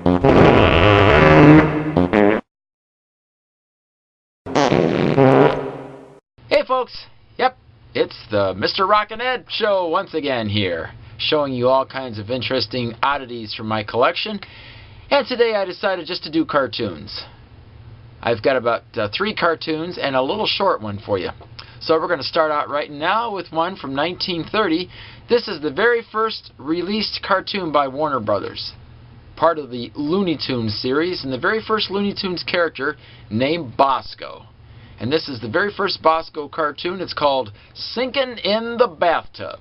Hey folks, yep, it's the Mr. Rockin' Ed Show once again here, showing you all kinds of interesting oddities from my collection. And today I decided just to do cartoons. I've got about 3 cartoons and a little short one for you. So we're going to start out right now with one from 1930. This is the very first released cartoon by Warner Brothers, part of the Looney Tunes series, and the very first Looney Tunes character named Bosko. And this is the very first Bosko cartoon. It's called Sinkin' in the Bathtub.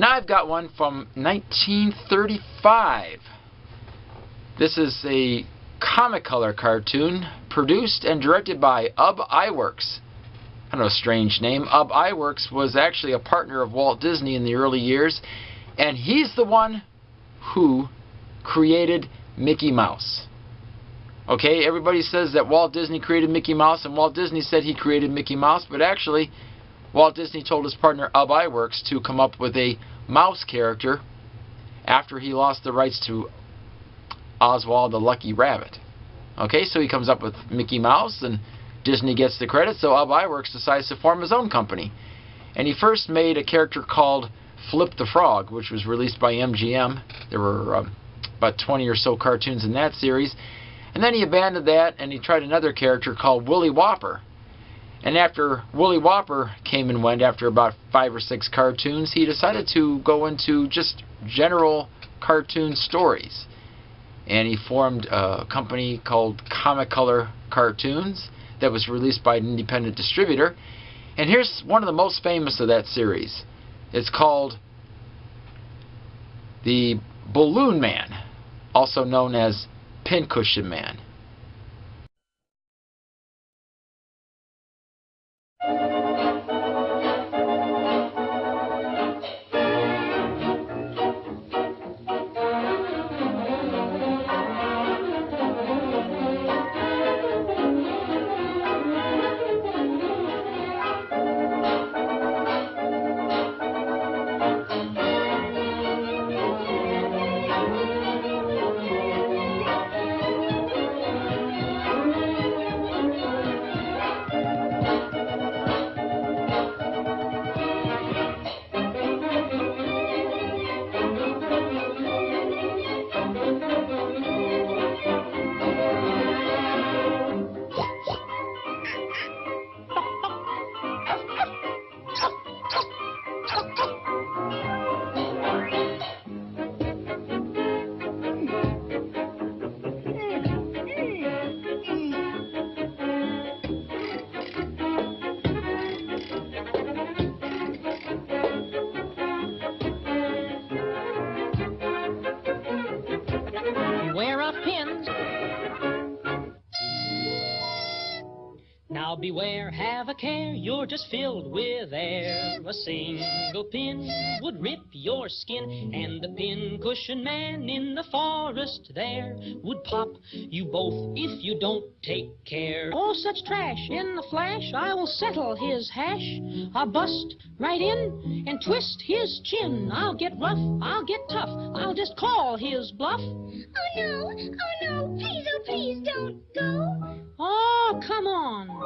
Now I've got one from 1935. This is a comic color cartoon produced and directed by Ub Iwerks. I don't know, strange name. Ub Iwerks was actually a partner of Walt Disney in the early years, and he's the one who created Mickey Mouse. Okay, everybody says that Walt Disney created Mickey Mouse, and Walt Disney said he created Mickey Mouse, but actually Walt Disney told his partner Ub Iwerks to come up with a mouse character after he lost the rights to Oswald the Lucky Rabbit. Okay, so he comes up with Mickey Mouse, and Disney gets the credit, so Ub Iwerks decides to form his own company. And he first made a character called Flip the Frog, which was released by MGM. There were about 20 or so cartoons in that series. And then he abandoned that, and he tried another character called Willy Whopper. And after Willy Whopper came and went, after about 5 or 6 cartoons, he decided to go into just general cartoon stories. And he formed a company called Comic Color Cartoons that was released by an independent distributor. And here's one of the most famous of that series. It's called the Balloon Man, also known as Pincushion Man. Now beware, have a care, you're just filled with air. A single pin would rip your skin, and the pincushion man in the forest there would pop you both if you don't take care. Oh, such trash! In the flash, I will settle his hash. I'll bust right in and twist his chin. I'll get rough, I'll get tough, I'll just call his bluff. Oh no, please don't go. Oh, come on. I'm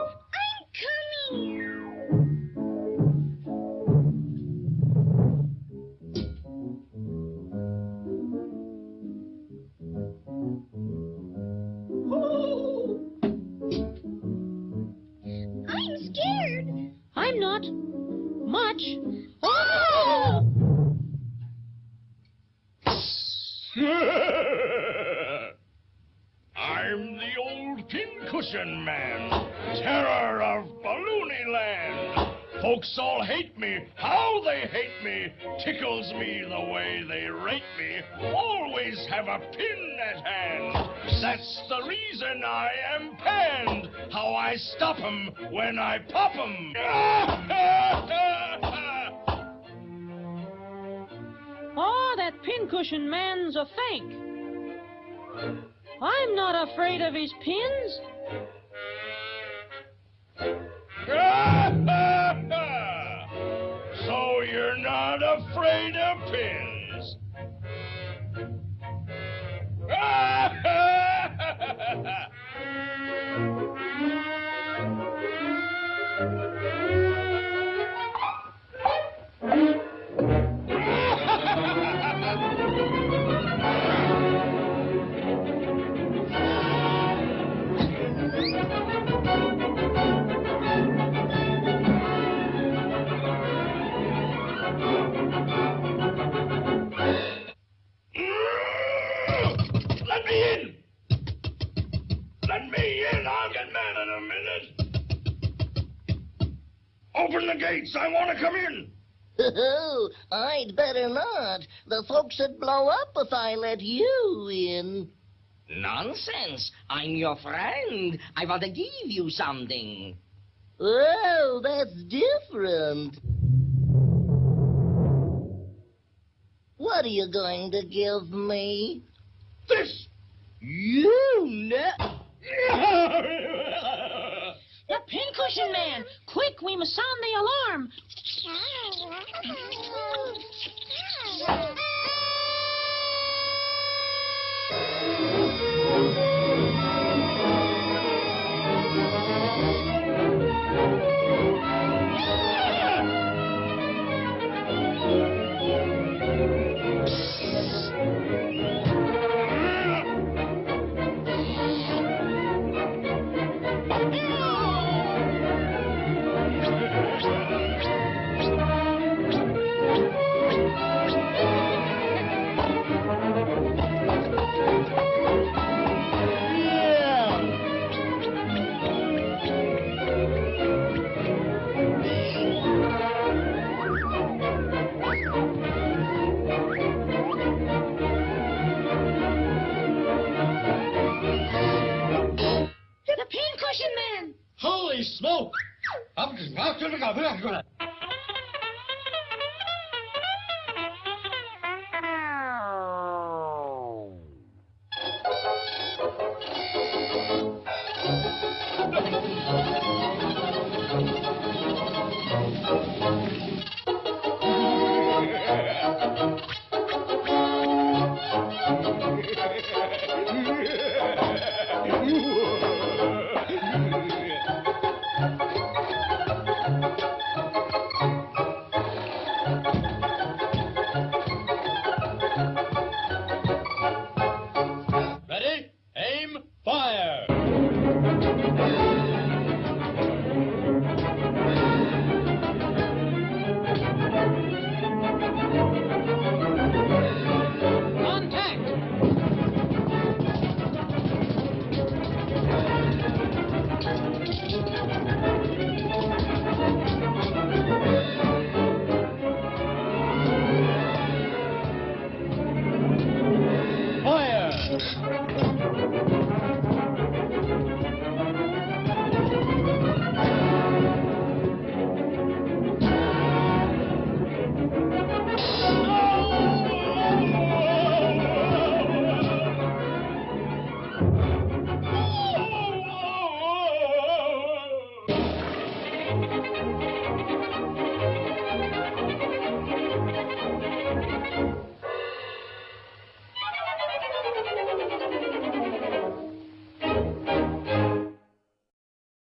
coming. I'm scared. I'm not much. Oh! I'm the old pincushion man, terror of Balloonland. Folks all hate me, how they hate me, tickles me the way they rate me. Always have a pin at hand, that's the reason I am panned. How I stop 'em when I pop 'em. Oh, that pincushion man's a fake. I'm not afraid of his pins. So you're not afraid of pins? Open the gates, I want to come in. Oh, I'd better not. The folks would blow up if I let you in. Nonsense. I'm your friend. I want to give you something. Oh, that's different. What are you going to give me? This! You ne- The pincushion man! Quick, we must sound the alarm! Holy smoke! Ready? Aim, fire! Contact!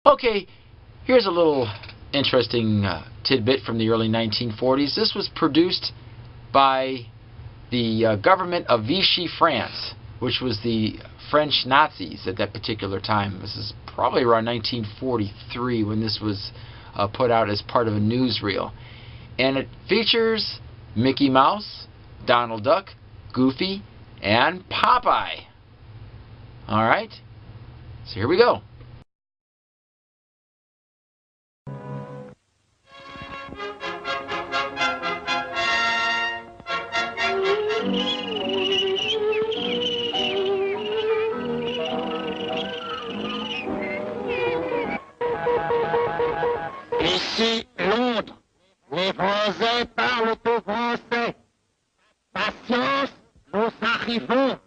Okay, here's a little interesting tidbit from the early 1940s. This was produced by the government of Vichy France, which was the French Nazis at that particular time. This is probably around 1943 when this was put out as part of a newsreel. And it features Mickey Mouse, Donald Duck, Goofy, and Popeye. Alright, so here we go. Ici Londres, les Français parlent au français. Patience, nous arrivons.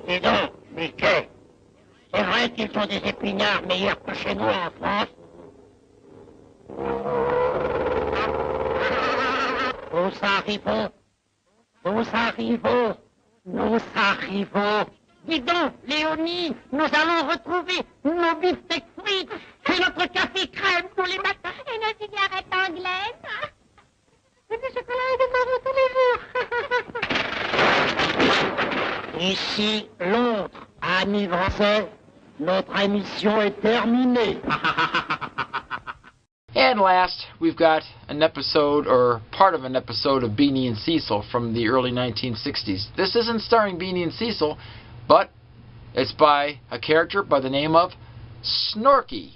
Dis donc, Mickey, c'est vrai qu'ils font des épinards meilleurs que chez nous en France? Nous arrivons, nous arrivons, nous arrivons. Dis donc, Léonie, nous allons retrouver nos beefsteaks frites et notre café crème tous les matins. Et nos cigarettes anglaises. Ici l'autre. Amis français, notre émission est terminée. And last, we've got an episode, or part of an episode of Beanie and Cecil from the early 1960s. This isn't starring Beanie and Cecil, but it's by a character by the name of Snorky.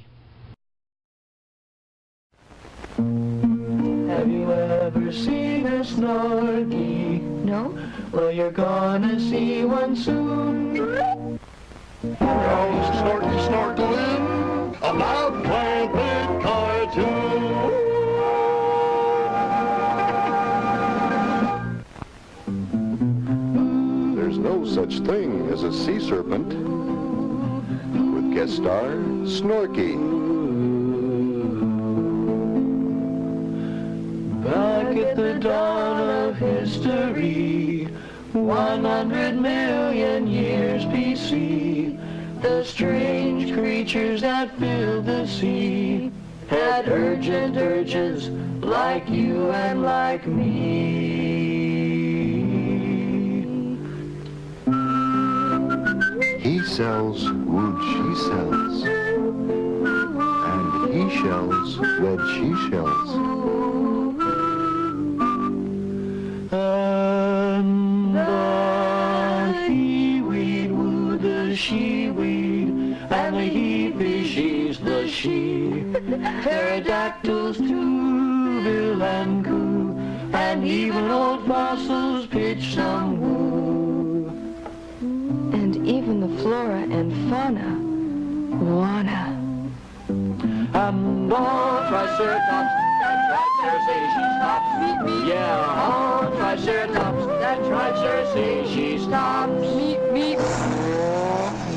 Have you ever seen a Snorky? No? Well, you're gonna see one soon. Snorky snorkeling about playing big cartoon. There's no such thing as a sea serpent. With guest star Snorky. Back at the dawn of history, 100 million years BC, the strange creatures that filled the sea had urgent urges like you and like me. He sells wood she sells, and he shells wed she shells. And the he-weed wooed the she-weed, and the he-fishies the she. Pterodactyls too, bill and coo, and even old fossils pitch some woo. And even the flora and fauna wanna. And all triceratops that tried her say she stops. Meet me. Yeah, all triceratops that tried her say she stops. Meet me.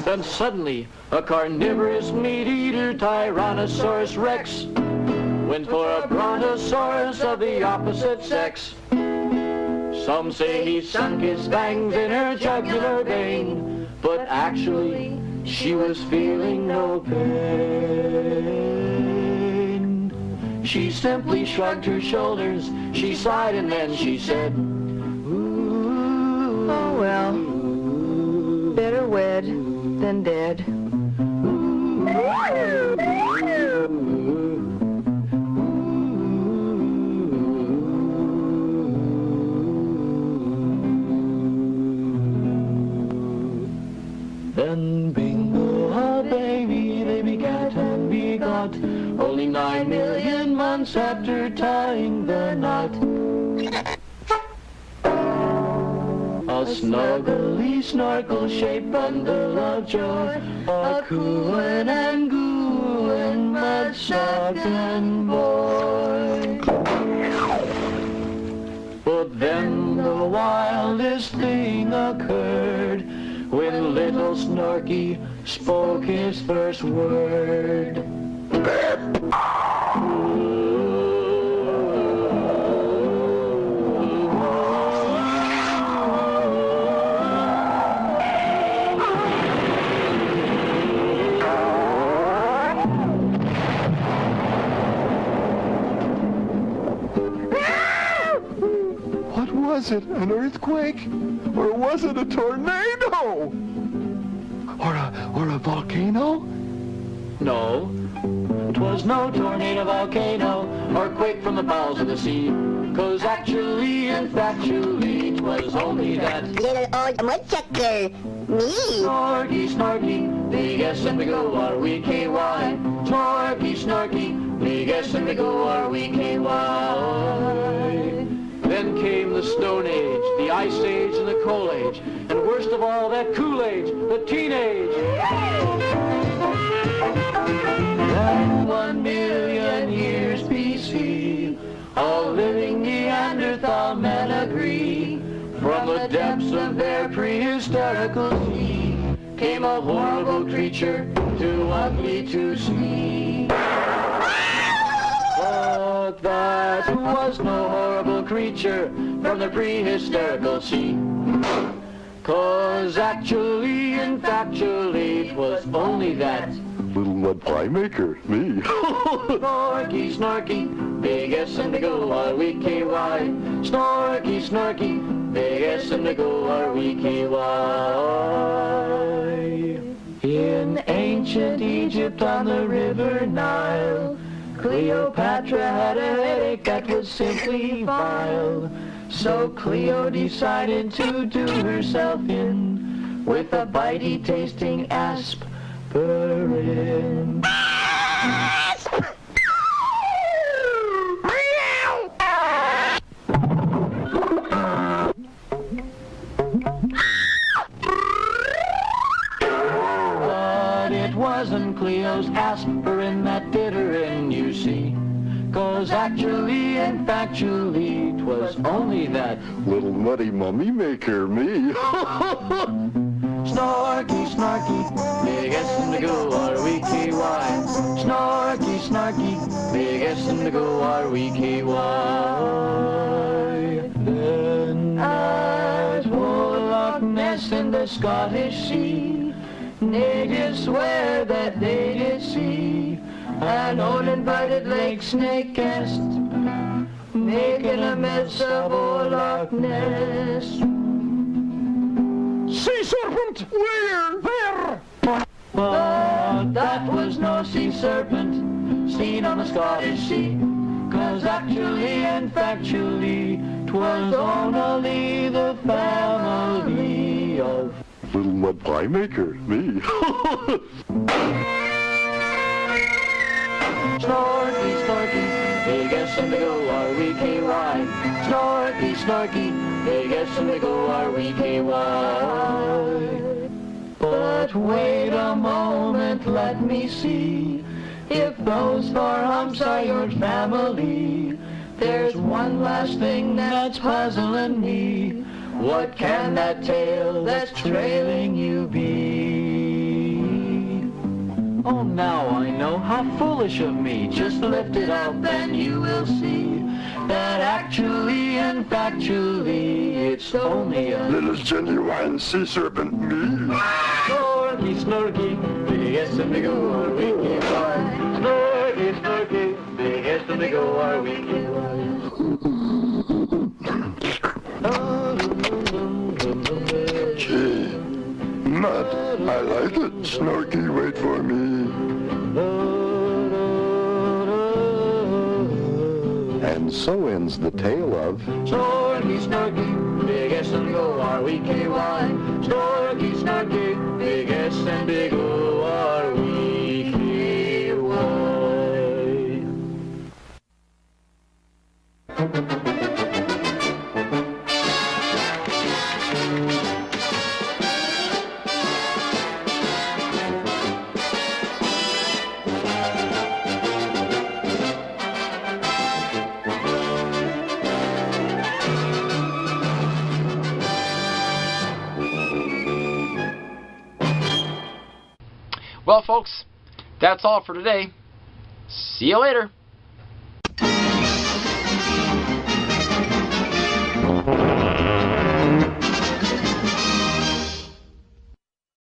Then suddenly, a carnivorous meat-eater Tyrannosaurus Rex went for a brontosaurus of the opposite sex. Some say he sunk his fangs in her jugular vein, but actually, she was feeling no pain. She simply shrugged her shoulders, she sighed, and then she said, ooh, Oh well, better wed than dead. Then bingo, a baby, they begat and begot, only 9 million months after tying the knot. A snuggly snorkel shaped bundle of joy, a cooing and gooing mud-sucking boy. But then the wildest thing occurred when little Snorky spoke his first word. What was it? An earthquake? Or was it a tornado? Or a volcano? No, 'twas no tornado, volcano, or quake from the bowels of the sea. 'Cause actually and factually, 'twas only that Little old woodchucker, me. Snorky, Snorky, big S and big O R-E-K-Y. Snorky, Snorky, big S and big O R-E-K-Y. Then came the Stone Age, the Ice Age, and the Coal Age, and worst of all, that Cool Age, the Teenage. Then 1 million years BC, all living Neanderthal men agree, from the depths of their prehistorical sea, came a horrible creature, too ugly to see. But that was no horrible creature from the prehistorical sea. 'Cause actually and factually, 'twas only that Little mud pie maker, me. big S and the go R-we-K-Y. In ancient Egypt on the river Nile, Cleopatra had a headache that was simply vile. So Cleo decided to do herself in with a bitey tasting aspirin. But it wasn't Cleo's aspirin that did her in, you see. 'Cause actually and factually, 'twas only that little nutty mummy maker, me. Snorky, Snorky, big S and the go R-we-K-Y. Snorky, Snorky, big S and the go R-we-K-Y. Then at Loch Ness in the Scottish Sea, natives swear that they did see an uninvited lake snake guest making a mess of old Loch Ness. Sea serpent! Where? But that was no sea serpent seen on the Scottish Sea, 'cause actually and factually 'twas only the family of little mud pie maker, me. Snorky, Snorky, big S and the go R-we-K-Y. Snorky, Snorky, big S and the go R-we-K-Y. But wait a moment, let me see if those four humps are your family. There's one last thing that's puzzling me. What can that tail that's trailing you be? Oh, now I know how foolish of me. Just lift it up and you will see that actually and factually it's only a little genuine sea serpent, me. Snorky, Snorky, big S and the go R-we-K-Y. Snorky, Snorky, big S and the go R-we-K-Y. Gee, Mud, I like it. Snorky, wait for me. And so ends the tale of Snorky, Snorky, big S and go R-we-K-Y. Snorky, Snorky, big S and big O R-we-K-Y. Well, folks, that's all for today. See you later.